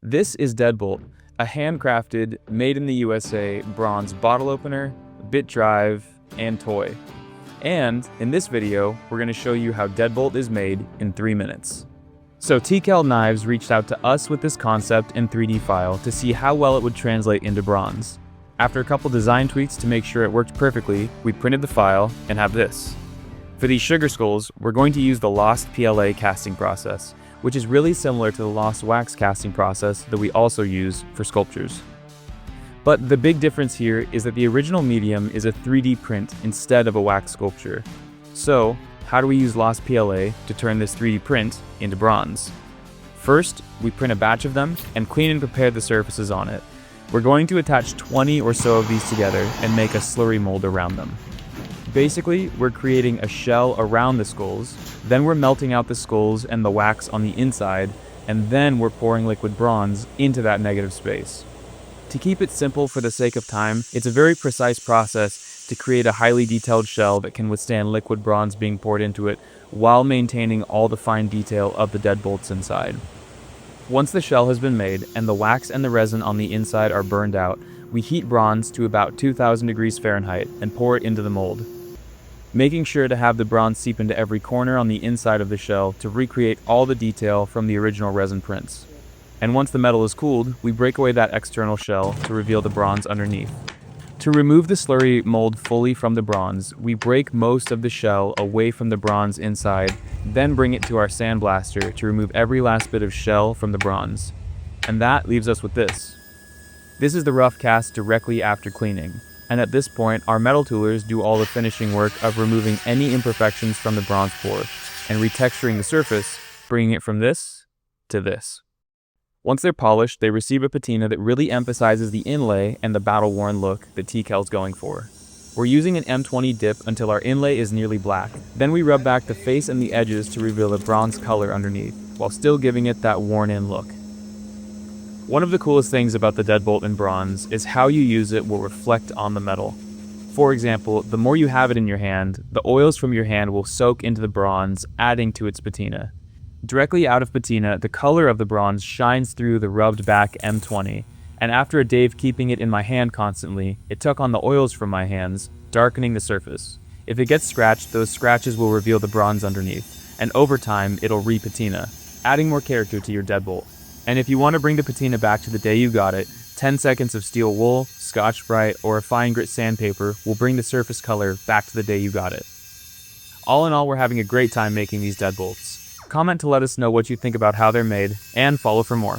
This is Deadbolt, a handcrafted, made in the USA bronze bottle opener, bit drive, and toy. And in this video, we're going to show you how Deadbolt is made in 3 minutes. So TKell Knives reached out to us with this concept in 3D file to see how well it would translate into bronze. After a couple design tweaks to make sure it worked perfectly, we printed the file and have this. For these sugar skulls, we're going to use the Lost PLA casting process, which is really similar to the Lost wax casting process that we also use for sculptures. But the big difference here is that the original medium is a 3D print instead of a wax sculpture. So, how do we use Lost PLA to turn this 3D print into bronze? First, we print a batch of them and clean and prepare the surfaces on it. We're going to attach 20 or so of these together and make a slurry mold around them. Basically, we're creating a shell around the skulls, then we're melting out the skulls and the wax on the inside, and then we're pouring liquid bronze into that negative space. To keep it simple for the sake of time, it's a very precise process to create a highly detailed shell that can withstand liquid bronze being poured into it while maintaining all the fine detail of the deadbolts inside. Once the shell has been made and the wax and the resin on the inside are burned out, we heat bronze to about 2000 degrees Fahrenheit and pour it into the mold, making sure to have the bronze seep into every corner on the inside of the shell to recreate all the detail from the original resin prints. And once the metal is cooled, we break away that external shell to reveal the bronze underneath. To remove the slurry mold fully from the bronze, we break most of the shell away from the bronze inside, then bring it to our sandblaster to remove every last bit of shell from the bronze. And that leaves us with this. This is the rough cast directly after cleaning. And at this point, our metal toolers do all the finishing work of removing any imperfections from the bronze pour and retexturing the surface, bringing it from this to this. Once they're polished, they receive a patina that really emphasizes the inlay and the battle-worn look that TKell's going for. We're using an M20 dip until our inlay is nearly black. Then we rub back the face and the edges to reveal the bronze color underneath, while still giving it that worn-in look. One of the coolest things about the deadbolt in bronze is how you use it will reflect on the metal. For example, the more you have it in your hand, the oils from your hand will soak into the bronze, adding to its patina. Directly out of patina, the color of the bronze shines through the rubbed back M20, and after a day of keeping it in my hand constantly, it took on the oils from my hands, darkening the surface. If it gets scratched, those scratches will reveal the bronze underneath, and over time, it'll re-patina, adding more character to your deadbolt. And if you want to bring the patina back to the day you got it, 10 seconds of steel wool, Scotch-Brite, or a fine grit sandpaper will bring the surface color back to the day you got it. All in all, we're having a great time making these deadbolts. Comment to let us know what you think about how they're made, and follow for more.